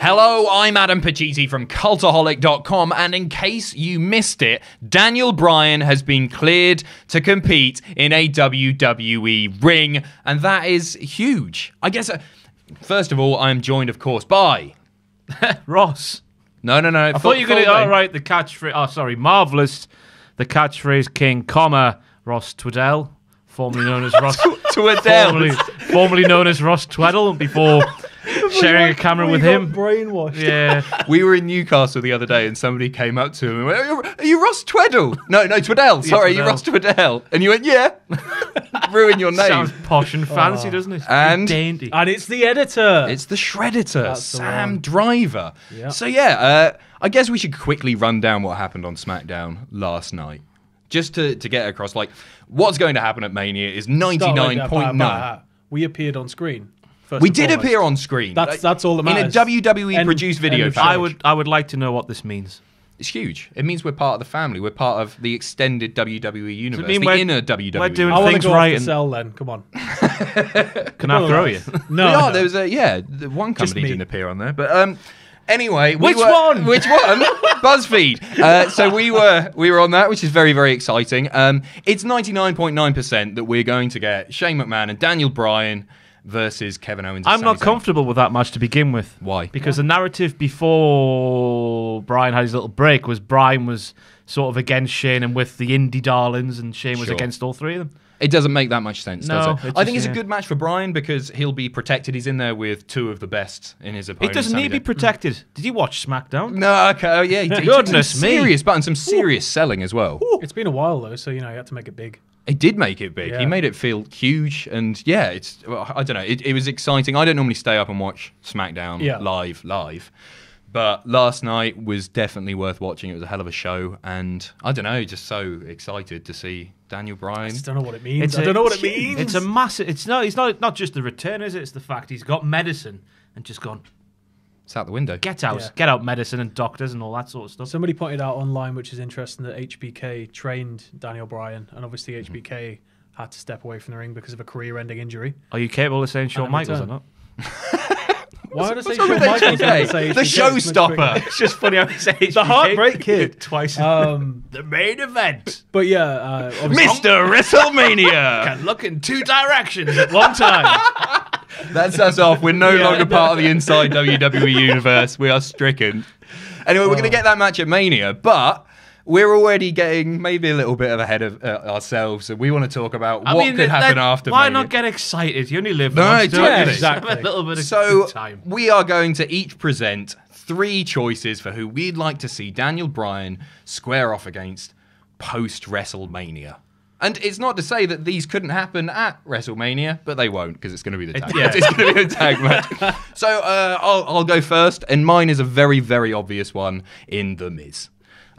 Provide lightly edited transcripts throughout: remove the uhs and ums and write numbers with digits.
Hello, I'm Adam Pacitti from Cultaholic.com, and in case you missed it, Daniel Bryan has been cleared to compete in a WWE ring, and that is huge. I guess, first of all, I'm joined, of course, by... Ross. No. I thought you were going to... All right, the catchphrase... Oh, sorry, Marvellous. The catchphrase king, Ross Tweddell, formerly known as Ross... Tweddell. Formerly known as Ross Tweddle, before... sharing a camera with him. Brainwashed. Yeah. We were in Newcastle the other day and somebody came up to him and went, are you Ross Tweddle? No, Tweddell. Sorry, Tweddell. you Ross Tweddell. And you went, yeah. Ruin your name. Sounds posh and fancy, doesn't it? And dainty. And it's the editor. It's the Shredditor, That's the Sam one. Driver. Yeah. So yeah, I guess we should quickly run down what happened on SmackDown last night. Just to get across, like, what's going to happen at Mania is 99.9. We appeared on screen. We did appear on screen. That's all that matters. In a WWE produced video. I would like to know what this means. It's huge. It means we're part of the family. We're part of the extended WWE universe. mean the inner WWE. we're doing I want to things go right off and- the cell then. Come on. Can I throw you? No. We are. no. There was the one company me. didn't appear on there, but anyway, Which one? Which one? BuzzFeed. So we were on that, which is very, very exciting. It's 99.9% that we're going to get Shane McMahon and Daniel Bryan versus Kevin Owens. And I'm not Sami Zayn. comfortable with that match to begin with. Why? Because the narrative before Bryan had his little break was Bryan was sort of against Shane and with the indie darlings, and Shane was Sure. against all three of them. It doesn't make that much sense, does No, it? it I think just- it's a good match for Bryan because he'll be protected. He's in there with two of the best in his It opponent. doesn't need to be protected. Did you watch SmackDown? No, okay, oh, yeah. He took Goodness some me. serious buttons, some serious selling as well. It's been a while though, so you had to make it big. It did make it big. Yeah. He made it feel huge, and yeah, I don't know. It was exciting. I don't normally stay up and watch SmackDown live, but last night was definitely worth watching. It was a hell of a show, and I don't know, just so excited to see Daniel Bryan. I just don't know what it means. I don't know what it means. It's a massive. It's not just the return, is it? It's the fact he's got medicine and just gone. It's out the window. Get out, Yeah. get out, medicine and doctors and all that sort of stuff. Somebody pointed out online, which is interesting, that HBK trained Daniel Bryan, and obviously HBK had to step away from the ring because of a career-ending injury. Are you capable of saying Shawn And Michaels or return. not? Why would I say What's wrong Shawn with Michaels? and HBK? say The HBK? showstopper. It's just funny how he says The Heartbreak Kid. twice. The main event. But yeah, obviously, Mr. WrestleMania. Can look in two directions at one time. That's us off. We're no longer part of the inside WWE universe. We are stricken. Anyway, we're going to get that match at Mania, but we're already getting maybe a little bit of ahead of ourselves, and we want to talk about what could happen after Why Mania. not get excited? You only live No, once, don't you? totally. Just have Exactly. a little bit of So good time. we are going to each present 3 choices for who we'd like to see Daniel Bryan square off against post-WrestleMania. And it's not to say that these couldn't happen at WrestleMania, but they won't because it's going to be the tag match. It's going to be the tag match. So I'll go first, and mine is a very, very obvious one in The Miz.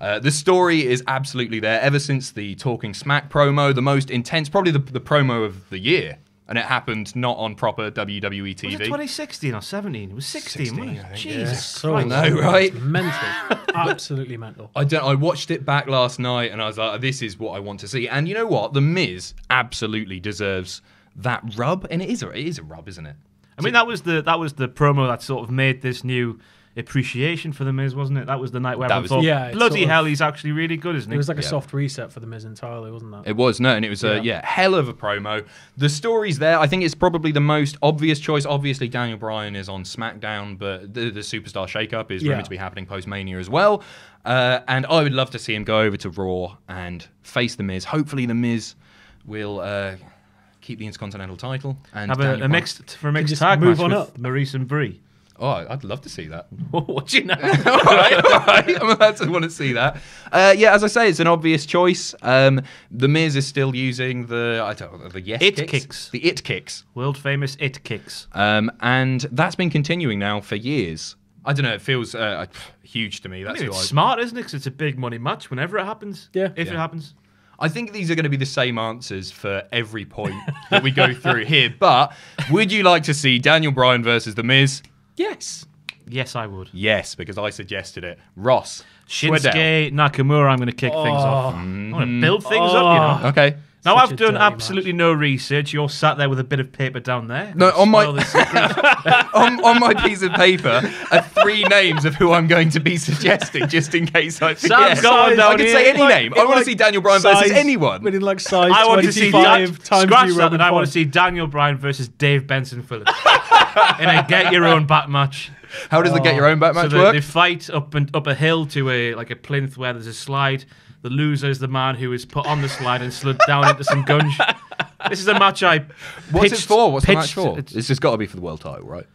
The story is absolutely there ever since the Talking Smack promo, the most intense, probably the promo of the year. And it happened not on proper WWE TV. Was it 2016 or 17? It was 16, wasn't it? I think, Jesus so Christ. I know, right? mental, absolutely mental. I watched it back last night and I was like, this is what I want to see. And you know what? The Miz absolutely deserves that rub, and it is a rub, isn't it? I mean, that was the promo that sort of made this new appreciation for the Miz, wasn't it? That was the night where That everyone was- thought, Yeah, it's bloody sort of- hell, he's actually really good, isn't he? It was like a Yeah. soft reset for the Miz entirely, wasn't that? It was, no, and it was a hell of a promo. The story's there. I think it's probably the most obvious choice. Obviously, Daniel Bryan is on SmackDown, but the superstar shakeup is rumored to be happening post-Mania as well. And I would love to see him go over to Raw and face The Miz. Hopefully, The Miz will keep the Intercontinental title. And Have Daniel a mixed just tag move match on with up. Maurice and Brie. Oh, I'd love to see that. What do you know? all right. I'm about to want to see that. Yeah, as I say, it's an obvious choice. The Miz is still using the yes kicks. The it kicks. World famous it kicks. And that's been continuing now for years. I don't know. It feels huge to me. I That's mean, who it's smart, isn't it? Because it's a big money match whenever it happens. Yeah. If it happens. I think these are going to be the same answers for every point that we go through here. But would you like to see Daniel Bryan versus The Miz? Yes. Yes, I would. Yes, because I suggested it. Ross. Shinsuke Nakamura, I'm going to kick things off. I want to build things up, you know. Okay. Now, Such I've a done dirty absolutely no research. You're sat there with a bit of paper down there. No, on Spoil my the secret. on my piece of paper are 3 names of who I'm going to be suggesting, just in case I forget. Sam's got one down I can here. say any Like- name. I want to like see Daniel Bryan versus anyone. But in like size I want to see 25 times scratch New that, Roman and I want font. to see Daniel Bryan versus Dave Benson Phillips in a get your own back match. How does the get your own back match So work? they fight up a hill to a plinth where there's a slide. The loser is the man who is put on the slide and slid down into some gunge. This is a match I What's it for? What's the match pitched- for? It's just got to be for the world title, right?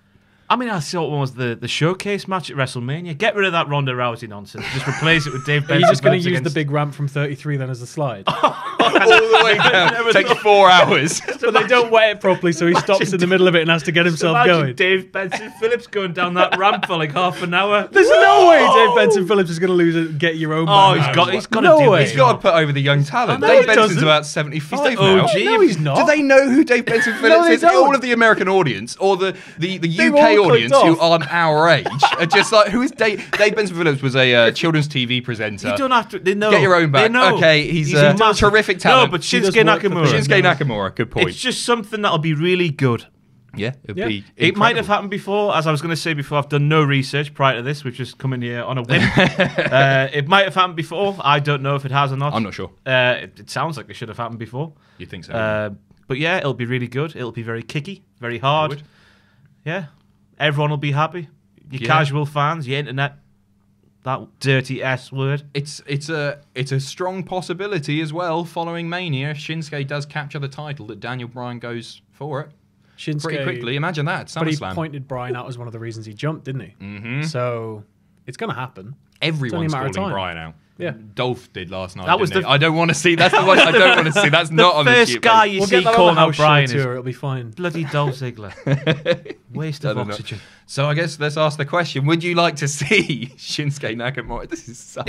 I mean, I thought one was the showcase match at WrestleMania. Get rid of that Ronda Rousey nonsense. Just replace it with Dave Are Benson. you just going to Phillips use the against- big ramp from 33 then as the slide? All the way down. Takes 4 hours. But they don't wet it properly, so he stops in the middle of it and has to get himself Imagine going. Dave Benson Phillips going down that ramp for like half an hour. There's no way Dave Benson Phillips is going to lose it. Get your own. Oh, back. he's got No to do way. it. He's got to put over the young talent. No, Dave he Benson's doesn't. about 75 He's the now. OG. No, he's not. Do they know who Dave Benson Phillips they is? don't. All of the American audience or the They've UK all clicked audience who off. aren't our age are just like, who is Dave? Dave Benson Phillips was a children's TV presenter. You don't have to. They know. Get your own back. They know. Okay, he's a a massive- terrific talent. No, but He does Shinsuke work for Nakamura. things. Shinsuke Nakamura, good point. It's just something that'll be really good. Yeah, it'd Yeah. be. It might have incredible. happened before, as I was going to say before. I've done no research prior to this. We've just come in here on a whim. It might have happened before. I don't know if it has or not. I'm not sure. It sounds like it should have happened before. You think so? But yeah, it'll be really good. It'll be very kicky, very hard. Would. Yeah, everyone will be happy. Your Yeah. casual fans, your internet, that dirty S word. It's a strong possibility as well. Following Mania, Shinsuke does capture the title that Daniel Bryan goes for it Shinsuke, pretty quickly. Imagine that. But he SummerSlam. pointed Bryan out as one of the reasons he jumped, didn't he? Mm-hmm. So it's going to happen. Everyone's It's only a matter calling of time. Bryan out. Yeah. Dolph did last night. That was didn't the- he? I don't want to see. That's the one I don't want to see. That's not on the first shit guy page. you We'll see get that on calling the out house Bryan show is tour. It'll be fine. bloody Dolph Ziggler. Waste of I don't know. oxygen. So I guess let's ask the question: would you like to see Shinsuke Nakamura? This is so...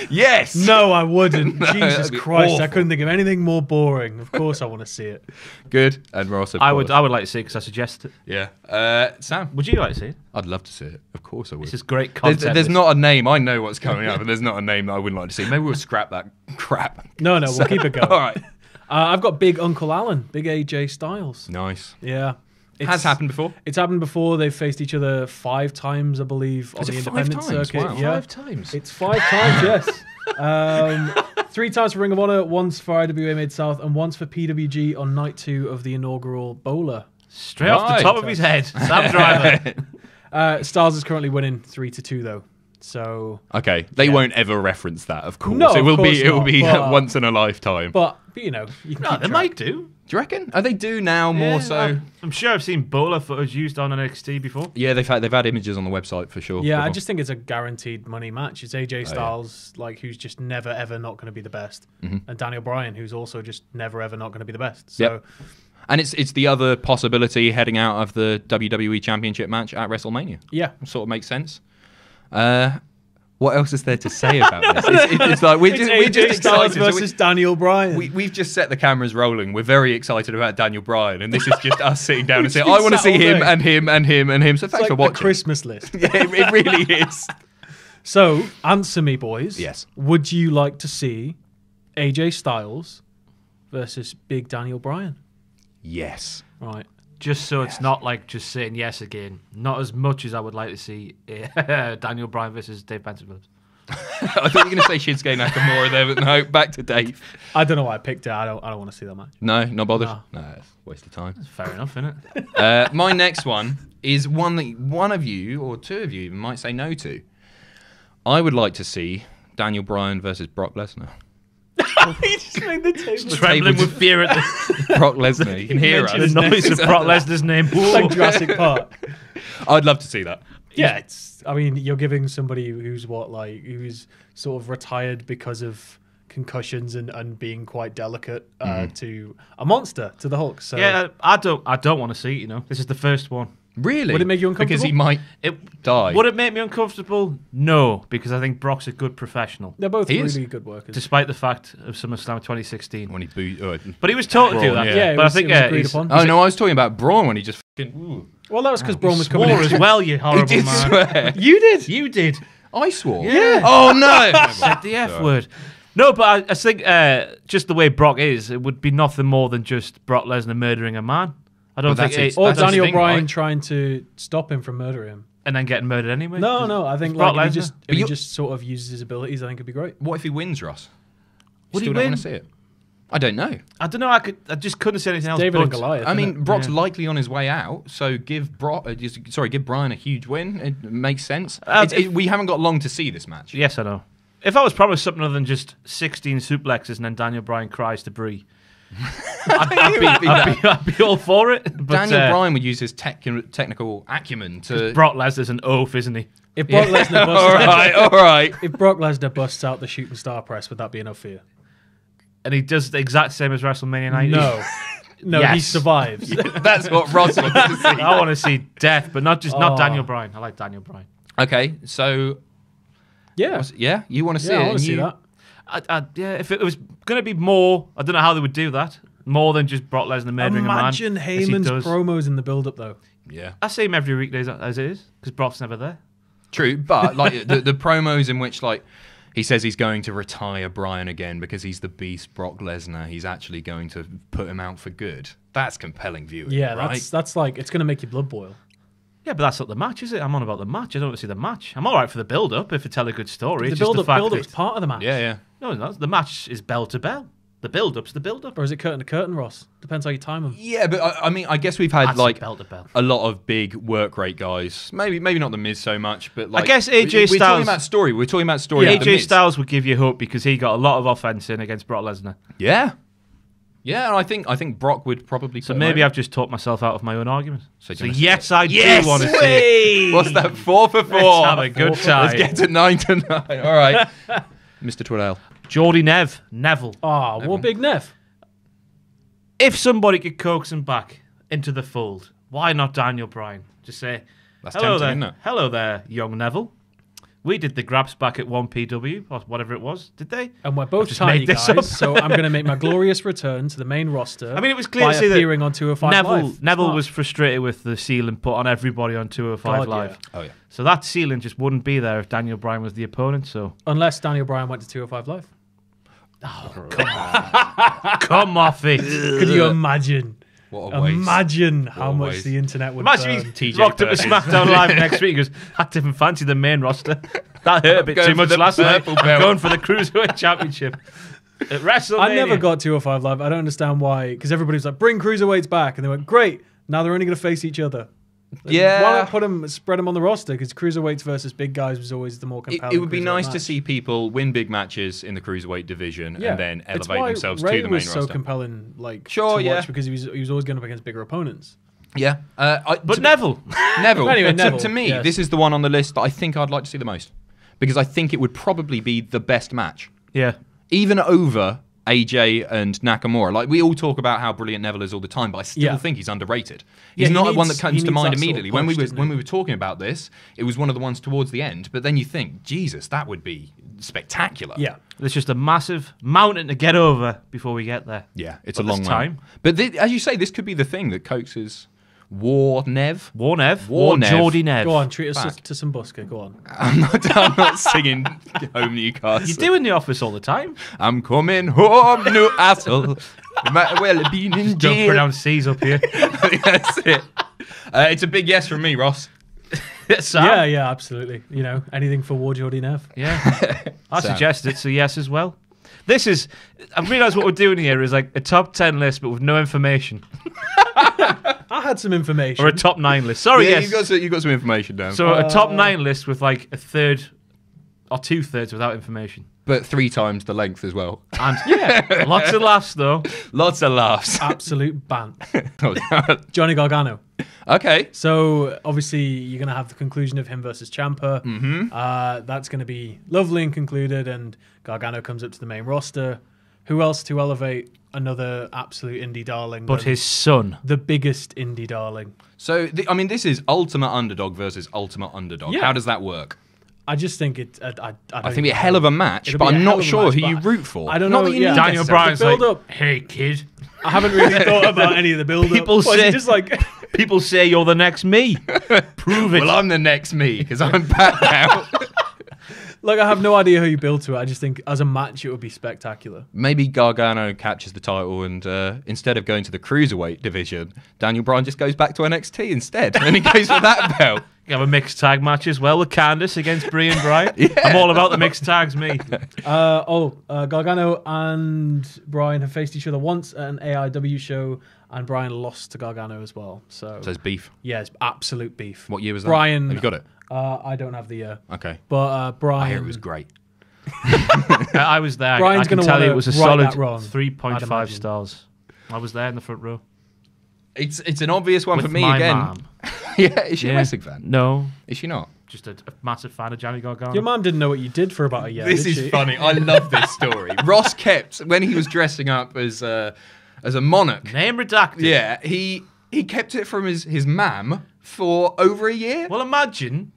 yes. No, I wouldn't. Jesus that'd be Christ, I awful. couldn't think of anything more boring. Of course, I want to see it. Good. And Ross, of I course. would like to see it because I suggested it. Yeah. Sam, Would you like to see it? I'd love to see it. Of course I would. This is great There's, content. there's this. not a name. I know what's coming up, and there's not a name that I wouldn't like to see. Maybe we'll scrap that crap. No, we'll keep it going. All right. I've got Big Uncle Alan, Big AJ Styles. Nice. Yeah. Has happened before. It's happened before. They've faced each other 5 times, I believe, on Is the it 5 independent times? circuit. Wow. Yeah. 5 times. It's 5 times, yes. 3 times for Ring of Honor, once for IWA Mid-South, and once for PWG on night 2 of the inaugural Bowler. Straight off Right. the top of his head. Sam Driver. Styles is currently winning 3-2 though. So, Okay, they won't ever reference that, of course. No, it will of be course it will not, be but- once in a lifetime. but you know, you can No, keep they track. might do. Do you reckon? They do now more Yeah, so. I'm sure I've seen bowler footage used on NXT before. Yeah, they've had images on the website for sure. Yeah, I before. just think it's a guaranteed money match. It's AJ Styles, like who's just never ever not going to be the best, and Daniel Bryan, who's also just never ever not going to be the best. So, Yep. And it's the other possibility heading out of the WWE Championship match at WrestleMania. yeah, Sort of makes sense. What else is there to say about this? It's like we're just AJ Styles excited. So versus Daniel Bryan. we've just set the cameras rolling. We're very excited about Daniel Bryan, and this is just us sitting down and saying, been "I want to sat see all him day. and him and him and him." So it's thanks like for the watching. Christmas list. Yeah, it really is. So, answer me, boys. Yes. Would you like to see AJ Styles versus Big Daniel Bryan? Yes. Right. Just so it's not like just saying yes again. Not as much as I would like to see Daniel Bryan versus Dave Benson Phillips. I thought you were going to say Shinsuke Nakamura there, but no. Back to Dave. I don't know why I picked it. I don't want to see that match. No, not bothered. No. No, it's a waste of time. Fair enough, isn't it? My next one is one that one of you or two of you even might say no to. I would like to see Daniel Bryan versus Brock Lesnar. He just made the table. Trembling tables- with fear at the, Brock Lesnar. You can hear us. the noise of Brock Lesnar's name. like Jurassic Park. I'd love to see that. Yeah, it's. I mean, you're giving somebody who's who's sort of retired because of concussions and being quite delicate to a monster, to the Hulk. So Yeah, I don't want to see it, you know. This is the first one. Really? Would it make you Because he uncomfortable? might It die. Would it make me uncomfortable? No, because I think Brock's a good professional. they're both He really is. good workers. Despite the fact of SummerSlam 2016. when he booed. But he was taught to do Braun, that. yeah. it but was, I think it was agreed he's- upon. Oh no, I was talking about Braun when he just fucking. Ooh. Well, that was because Braun was swore coming in. as well, you He horrible did man. swear. You did. You did. I swore. Yeah. Oh no. Said the F word. No, but I think just the way Brock is, it would be nothing more than just Brock Lesnar murdering a man. I don't think Or that's the Daniel thing, Bryan right? trying to stop him from murdering him. and then getting murdered anyway. No, I think Brock like, Lesnar. if he just sort of uses his abilities, I think it'd be great. What if he wins, Ross? Would he Still don't win? want to see it. I don't know. I don't know. I just couldn't say anything else. David and but Goliath. I mean, isn't it? Brock's likely on his way out, so give Bryan a huge win. It makes sense. We haven't got long to see this match. Yes, I know. If I was promised something other than just 16 suplexes and then Daniel Bryan cries to Brie, I'd be all for it. But, Daniel Bryan would use his technical acumen to. Brock Lesnar's an oaf, isn't he? If Brock Lesnar busts all right. if Brock Lesnar busts out the shooting star press, would that be enough for you? And he does the exact same as WrestleMania 90. No, he Yes. survives. That's what Ross wants to see. I want to see death, but not Daniel Bryan. I like Daniel Bryan. Okay, so Yeah, you want to see yeah, it? I want and to see you- that. Yeah, if it was going to be more, I don't know how they would do that. More than just Brock Lesnar murdering Imagine a man. as he Heyman's does. promos in the build-up, though. Yeah, I see him every weekday as it is, because Brock's never there. true. But like the promos in which like he says he's going to retire Bryan again because he's the beast Brock Lesnar. He's actually going to put him out for good. That's compelling viewing. Yeah, right? that's like it's going to make your blood boil. Yeah, but that's not the match, is it? I'm on about the match. I don't want to see the match. I'm all right for the build-up if it tell a good story. The It's just the build-up fact is that... part of the match. Yeah. No, it's not. The match is bell to bell. The build-up's the build-up. Or is it curtain to curtain, Ross? Depends how you time them. Yeah, but I mean, I guess we've had That's like bell to bell. a lot of big work rate guys. Maybe not the Miz so much, but like guess AJ we're talking Styles- about story. We're talking about story. of the AJ Miz. Styles would give you hope because he got a lot of offense in against Brock Lesnar. Yeah, and I think Brock would probably. So put him maybe over. I've just talked myself out of my own argument. So So do you wanna- yes, I Yes! do want to see it. What's that? 4 for 4. Let's have a good Let's time. get to 9 to 9. All right, Mr. Twiddell. Geordie Neville. Ah, what big Nev? If somebody could coax him back into the fold, why not Daniel Bryan? Just say, That's hello tempting, there, isn't it? hello there, young Neville. We did the grabs back at 1PW, or whatever it was, did they? And we're both just tiny made this guys, up. so I'm going to make my glorious return to the main roster. I mean, it was clear by to see that appearing on 205 Live. Neville Smart. was frustrated with the ceiling put on everybody on 205 God, Live. yeah. Oh yeah. So that ceiling just wouldn't be there if Daniel Bryan was the opponent, so... Unless Daniel Bryan went to 205 Live. Come off it. Could you imagine? What a waste. Imagine how a much waste. the internet would Imagine burn. he TJ rocked up a Perkins. SmackDown Live next week. He goes, I didn't fancy the main roster. That hurt a bit going too for much the last night. purple I'm belt." going for the Cruiserweight Championship. At WrestleMania. I never got 205 Live. I don't understand why. Because everybody was like, bring cruiserweights back. And they went, great. Now they're only going to face each other. Yeah. Why not spread them on the roster? Because cruiserweights versus big guys was always the more compelling. It would be cruiserweight nice to match. see people win big matches in the cruiserweight division Yeah. and then It's elevate why themselves Ray to the main was so roster. compelling, like Sure, to yeah. watch because he was always going up against bigger opponents. Yeah. But Neville. Neville. Anyway, to Neville, me, yes. this is the one on the list that I think I'd like to see the most because I think it would probably be the best match, Yeah. even over AJ and Nakamura. Like we all talk about how brilliant Neville is all the time, but I still Yeah. think he's underrated. Yeah, He's he not the one needs- that comes he to needs mind that sort of immediately. push, When we were talking about this, it was one of the ones towards the end. But then you think, Jesus, that would be spectacular. Yeah. There's just a massive mountain to get over before we get there. Yeah, it's But a long there's time. time. But as you say, this could be the thing that coaxes War Nev. War Nev. War Nev. Geordie Nev. Go on, treat us Back. to some busker. Go on. I'm not singing Home Newcastle. You do in the office all the time. I'm coming home, Newcastle. You might as well have been in Don't jail. pronounce C's up here. That's it. It's a big yes from me, Ross. Sam? Yeah, absolutely. You know, anything for War Geordie Nev. Yeah. I Sam. suggested it's a yes as well. I've realised what we're doing here is like a top 10 list, but with no information. I had some information. Or a top 9 list. Sorry, Yeah, yes. you got some information down. So a top 9 list with like a third or 2/3 without information. but 3 times the length as well. And yeah, lots of laughs though. Lots of laughs. Absolute bant. Oh, Johnny Gargano. okay. So obviously you're going to have the conclusion of him versus Ciampa. Mm-hmm. That's going to be lovely and concluded, and Gargano comes up to the main roster. Who else to elevate another absolute indie darling? But than his son. the biggest indie darling. So, this is ultimate underdog versus ultimate underdog. Yeah. How does that work? I just think it. I I don't think it'd be a even hell know. of a match, It'll but be a I'm hell not of a sure match, who but you root for. I don't Not know, that you yeah. need Daniel necessarily. Bryan's The like, build-up. hey kid. I haven't really thought about any of the build-up. People Was say- it just like People say you're the next me. Prove it. Well, I'm the next me because I'm back now. Like, I have no idea how you build to it. I just think as a match, it would be spectacular. Maybe Gargano captures the title and instead of going to the Cruiserweight division, Daniel Bryan just goes back to NXT instead. And he goes for that belt. You have a mixed tag match as well with Candice against Brie and Bryan. I'm all about the mixed tags, me. Gargano and Bryan have faced each other once at an AIW show, and Bryan lost to Gargano as well. So it's beef. Yeah, it's absolute beef. What year was that? Bryan, have you got it? I don't have the year. Okay. But Bryan... I hear it was great. I was there. Bryan's I can gonna tell you wanna it was a right solid that wrong, 3.5 stars. I was there in the front row. It's an obvious one With for me my again. mum. Yeah, is she a wrestling fan? No. Is she not? Just a massive fan of Johnny Gargano. Your mum didn't know what you did for about a year, This did is she? funny. I love this story. Ross kept, when he was dressing up as a monarch, Name redacted. yeah, he kept it from his mam for over a year. Well, imagine.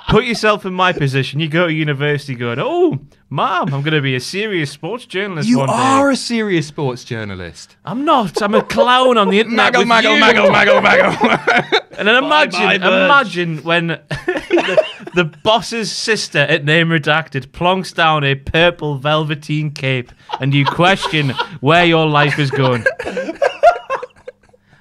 Put yourself in my position. You go to university going, oh, Mom, I'm going to be a serious sports journalist You one day. are a serious sports journalist. I'm not. I'm a clown on the internet Mago, with mago, you. mago, mago, mago. And then Bye, imagine when the boss's sister at Name Redacted plonks down a purple velveteen cape and you question where your life is going.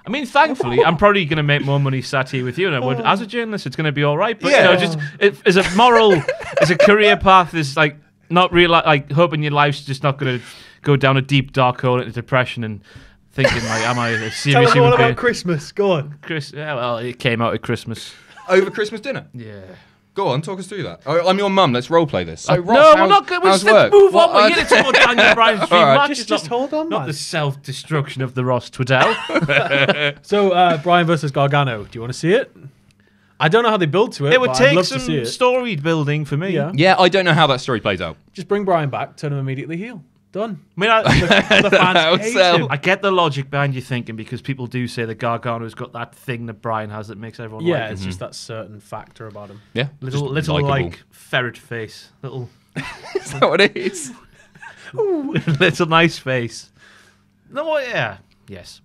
I mean, thankfully, I'm probably going to make more money sat here with you than I would as a journalist. It's going to be all right. But, Yeah. you know, just as a moral, as a career path, is like not real, like hoping your life's just not going to go down a deep, dark hole into depression and thinking, like, am I a Tell serious us human all being? about Christmas. Go on. Yeah, well, it came out at Christmas. Over Christmas dinner. Yeah. Go on, talk us through that. Oh, I'm your mum. Let's role play this. So, Ross, No, we're not good. how's Let's work? move on. What- We're here to talk about Daniel Bryan's dream All right. match. Just hold on, Not man. the self-destruction of the Ross Twaddell. So, Bryan versus Gargano. Do you want to see it? I don't know how they build to it. It would but I'd take love to see some it. story building for me. Yeah. Yeah, I don't know how that story plays out. Just bring Bryan back, turn him immediately heel. Done. I mean, I, The fans That would hate sell. him. I get the logic behind you thinking because people do say that Gargano's got that thing that Bryan has that makes everyone Yeah, like it's him. just that certain factor about him. Yeah, Little just likeable. like ferret face. Little Is that what it is? little nice face. No, yeah. Yes.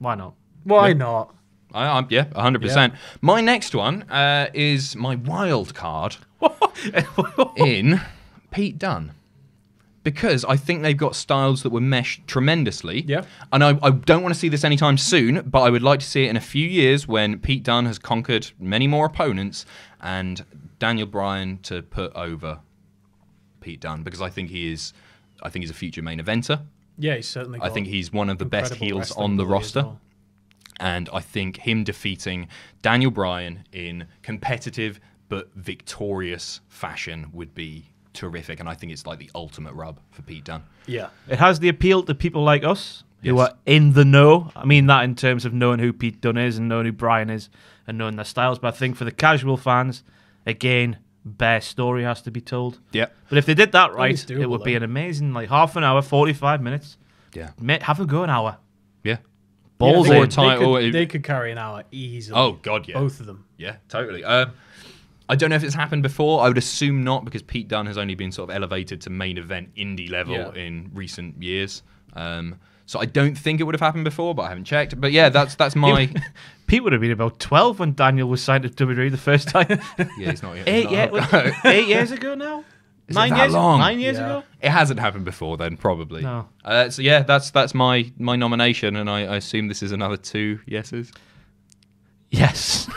Why not? Why not? I'm 100%. My next one is my wild card in Pete Dunne. Because I think they've got styles that will mesh tremendously. Yeah. And I don't want to see this anytime soon, but I would like to see it in a few years when Pete Dunne has conquered many more opponents and Daniel Bryan to put over Pete Dunne because I think he's a future main eventer. Yeah, he's certainly got I think he's one of the best incredible heels wrestling on the ability as roster. well. And I think him defeating Daniel Bryan in competitive but victorious fashion would be terrific. And I think it's like the ultimate rub for Pete Dunne. Yeah. It has the appeal to people like us who Yes. are in the know. I mean that in terms of knowing who Pete Dunne is and knowing who Bryan is and knowing their styles. But I think for the casual fans, again, bare story has to be told. Yeah. But if they did that right, it's doable, it would be though. an amazing, like half an hour, 45 minutes. Yeah. Have a go an hour. Yeah. Balls Yeah, Or a in. title. They could carry an hour easily. Oh, God, yeah. Both of them. Yeah, totally. I don't know if it's happened before. I would assume not because Pete Dunne has only been sort of elevated to main event indie level Yeah. in recent years. So I don't think it would have happened before, but I haven't checked. But yeah, that's my... Pete would have been about 12 when Daniel was signed to WWE the first time. Yeah, he's not yet. 8 years ago now? Is it 9 that years? long? 9 years Yeah. ago? It hasn't happened before then, probably. No. So yeah, that's my nomination, and I assume this is another 2 yeses. Yes.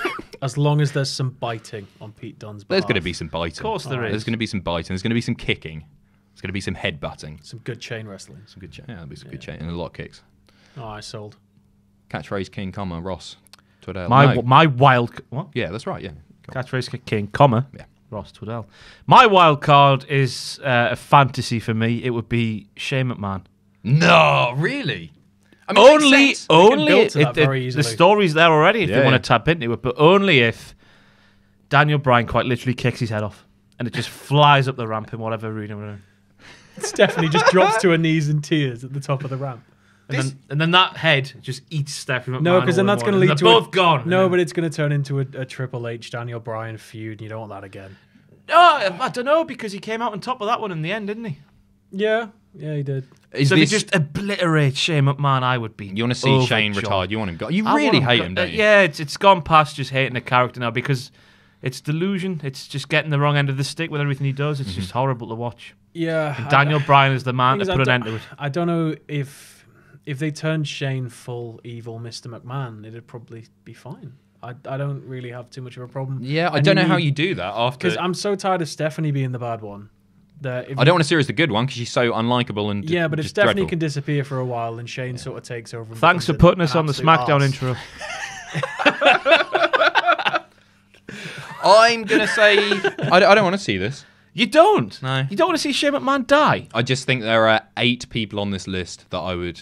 As long as there's some biting on Pete Dunne's There's behalf. going to be some biting. Of course there There's is. going to be some biting. There's going to be some kicking. There's going to be some headbutting. some good chain wrestling. Some good there'll be some good chain and a lot of kicks. Oh, I sold. Catchphrase King, comma, Ross. Twaddell. My wild... What? Yeah, that's right, yeah. Go on. Catchphrase King, comma, Yeah. Ross Twaddell. My wild card is a fantasy for me. It would be Shane McMahon. No, really? I mean, it makes Only, sense. only build to that very the easily. story's there already if Yeah, you want yeah. to tap into it, but only if Daniel Bryan quite literally kicks his head off and it just flies up the ramp in whatever arena we're in. Stephanie just drops to her knees in tears at the top of the ramp. And then that head just eats Stephanie McMahon. No, because then all in that's one, going to and lead to they're both gone. No, And but it's going to turn into a Triple H Daniel Bryan feud, and you don't want that again. then- I don't know because he came out on top of that one in the end, didn't he? Yeah, he did. Is So if he this- just obliterates Shane McMahon, I would be. You want to see Shane overjoyed. retired? You want him gone? You I really want him hate go- him, don't you? Yeah, it's gone past just hating the character now because It's delusion. It's just getting the wrong end of the stick with everything he does. It's just horrible to watch. Yeah. And Daniel Bryan is the man to put an end to it. I don't know if they turned Shane full evil Mr. McMahon, it'd probably be fine. I don't really have too much of a problem. Yeah, I don't know how you do that after. Because I'm so tired of Stephanie being the bad one. That I don't want to see her as the good one because she's so unlikable and yeah, but if just Stephanie dreadful. can disappear for a while and Shane sort of takes over. And Thanks for becomes putting an us on the absolute SmackDown arse. intro. I'm gonna say I don't want to see this. You don't? No. You don't want to see Shane McMahon die? I just think there are 8 people on this list that I would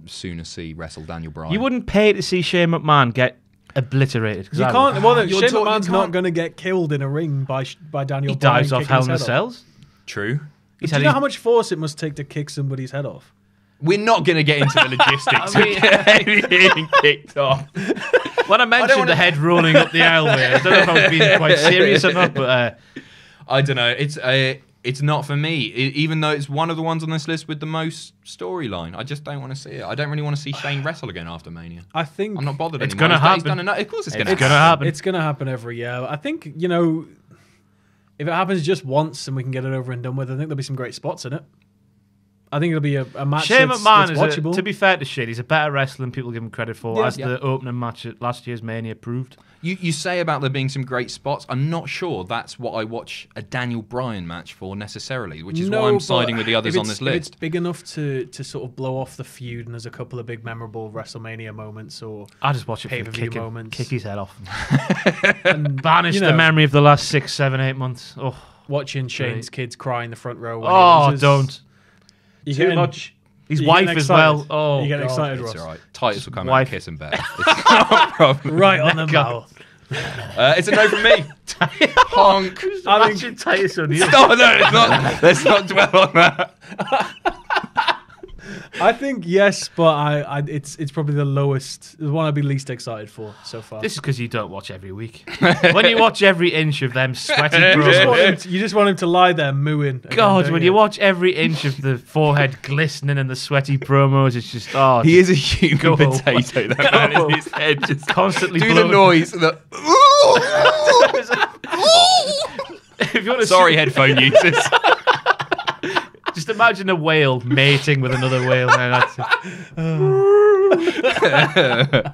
sooner see wrestle Daniel Bryan. You wouldn't pay to see Shane McMahon get obliterated. 'Cause You I can't. would. Well, You're Shane talking- McMahon's you not can't- going to get killed in a ring by Daniel He Bryan. dives off kicking Hell his in a head off. Cells. True. He Do said you know he's- how much force it must take to kick somebody's head off? We're not going to get into the logistics I mean- of getting kicked off. When I mentioned wanna- the head rolling up the aisleway, I don't know if I was being quite serious or not, but I don't know. It's not for me. Even though it's one of the ones on this list with the most storyline, I just don't want to see it. I don't really want to see Shane wrestle again after Mania. I think I'm not bothered It's anymore. gonna He's happen. done enough. Of course, it's going It's to gonna happen. It's going to happen every year. I think, you know, if it happens just once and we can get it over and done with, I think there'll be some great spots in it. I think it'll be a match Shane that's McMahon is, watchable. to be fair to Shane, he's a better wrestler than people give him credit for, Yeah. as the opening match at last year's Mania proved. You say about there being some great spots. I'm not sure that's what I watch a Daniel Bryan match for necessarily, which is why I'm but siding with the others if on it's- this If it's list. big enough to sort of blow off the feud and there's a couple of big memorable WrestleMania moments or I just watch it for the Pay-per-view kick, moments. kick his head off. and Banish you the know, memory of the last 6, 7, 8 months. Oh, watching Shane's kids cry in the front row. When oh he loses. don't. You're Too getting- much. His you're wife getting as well. excited. Oh, You're getting God. excited, It's Ross. all right. Titus will come out Wife. and kiss him better. It's not a problem. Right on the God. mouth. It's a no from me. Honk. I Imagine Titus O'Neil. No, it's not. Let's not dwell on that. I think yes, but it's probably the lowest, the one I'd be least excited for so far. This is because you don't watch every week. When you watch every inch of them sweaty you just want him to lie there mooing. again, God, don't when you watch every inch of the forehead glistening and the sweaty promos, it's just, oh, He is a human Go. potato. That man Go. is his head just constantly do the blowing. noise. The If you want to sorry, headphone users. just imagine a whale mating with another whale. Man, that's it.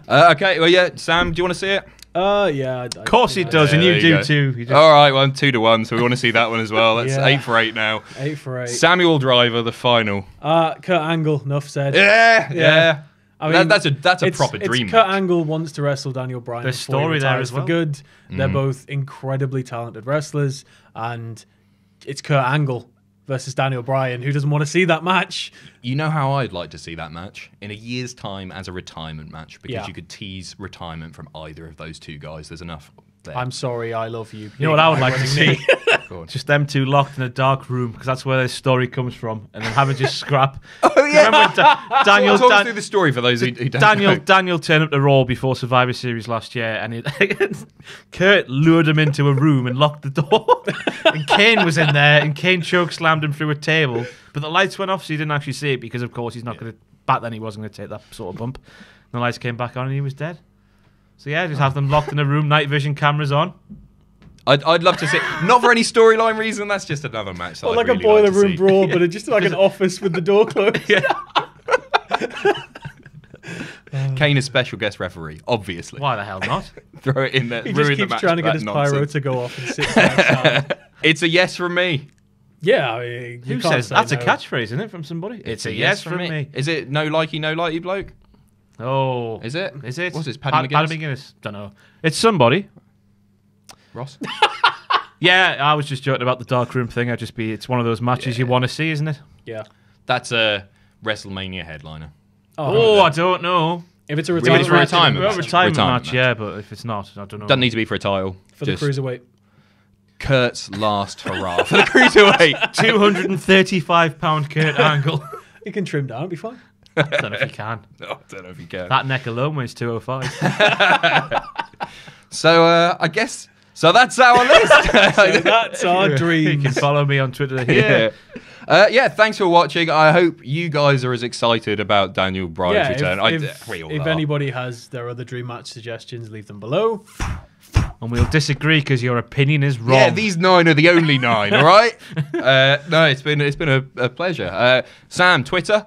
Okay, well, yeah, Sam, do you want to see it? yeah. Of course he does, and There you you do go. too. You just, All right, well, 2-1, so we want to see that one as well. That's Yeah. 8 for 8 now. 8 for 8. Samuel Driver, the final. Kurt Angle, enough said. Yeah. I mean, that's a it's- proper dream. It's Kurt Angle wants to wrestle Daniel Bryan. There's before he story there retires as well. For good. They're both incredibly talented wrestlers, and it's Kurt Angle versus Daniel Bryan. Who doesn't want to see that match? You know how I'd like to see that match? In a year's time as a retirement match, because Yeah. you could tease retirement from either of those two guys. There's enough there. I'm sorry, I love you. You know what I would like to see? Go on. Just them two locked in a dark room, because that's where their story comes from, and then have it just scrap. Oh, yeah. Remember Daniel? Talk us through the story for those who don't know. Daniel turned up to Raw before Survivor Series last year, and Kurt lured him into a room and locked the door. And Kane was in there, and Kane choke slammed him through a table, but the lights went off, so he didn't actually see it because, of course, he's not going to. Back then, he wasn't going to take that sort of bump. And the lights came back on, and he was dead. So yeah, just have them locked in a room, night vision cameras on. I'd love to see not for any storyline reason. That's just another match. That Or I'd like really a boiler like to room see. brawl, but it's just like an office with the door closed. Kane is special guest referee, obviously. Why the hell not? Throw it in there. He just ruin the keeps match trying to with get his that pyro nonsense. to go off and sit outside. It's a yes from me. Yeah, I mean, you Who can't says say that's no. a catchphrase, isn't it, from somebody? It's a yes from me. Is it no likey, no lighty bloke? Oh, Is it? Is it? What's this? Paddy McGuinness? Paddy McGuinness. Don't know. It's somebody. Ross? Yeah, I was just joking about the dark room thing. It's one of those matches you want to see, isn't it? Yeah. That's a WrestleMania headliner. Oh, I don't know. If it's a If retirement, it's a retirement Well, match. retirement Retirement match, match. yeah, but if it's not, I don't know. Doesn't need to be for a title. for the Just cruiserweight. Kurt's last hurrah for the cruiserweight. 235-pound Kurt Angle. You can trim down, it'll be fine. I don't know if you can. Oh, I don't know if you can. That neck alone weighs 205. So I guess that's our list. So that's our You dreams. can follow me on Twitter here. Yeah, thanks for watching. I hope you guys are as excited about Daniel Bryan's Yeah, return. if We all if are. anybody has their other dream match suggestions, leave them below. And we'll disagree because your opinion is wrong. Yeah, these 9 are the only 9, all right? No, it's been a pleasure. Sam, Twitter?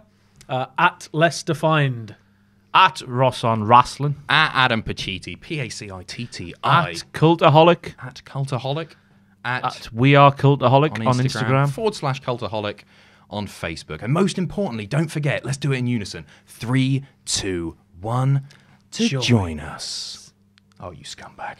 At Less Defined. At Ross on Wrestling. At Adam Pacitti, Pacitti. At Cultaholic. At Cultaholic. At We Are Cultaholic on Instagram. /Cultaholic on Facebook. And most importantly, don't forget, let's do it in unison. 3, 2, 1, to join us. Oh, you scumbag.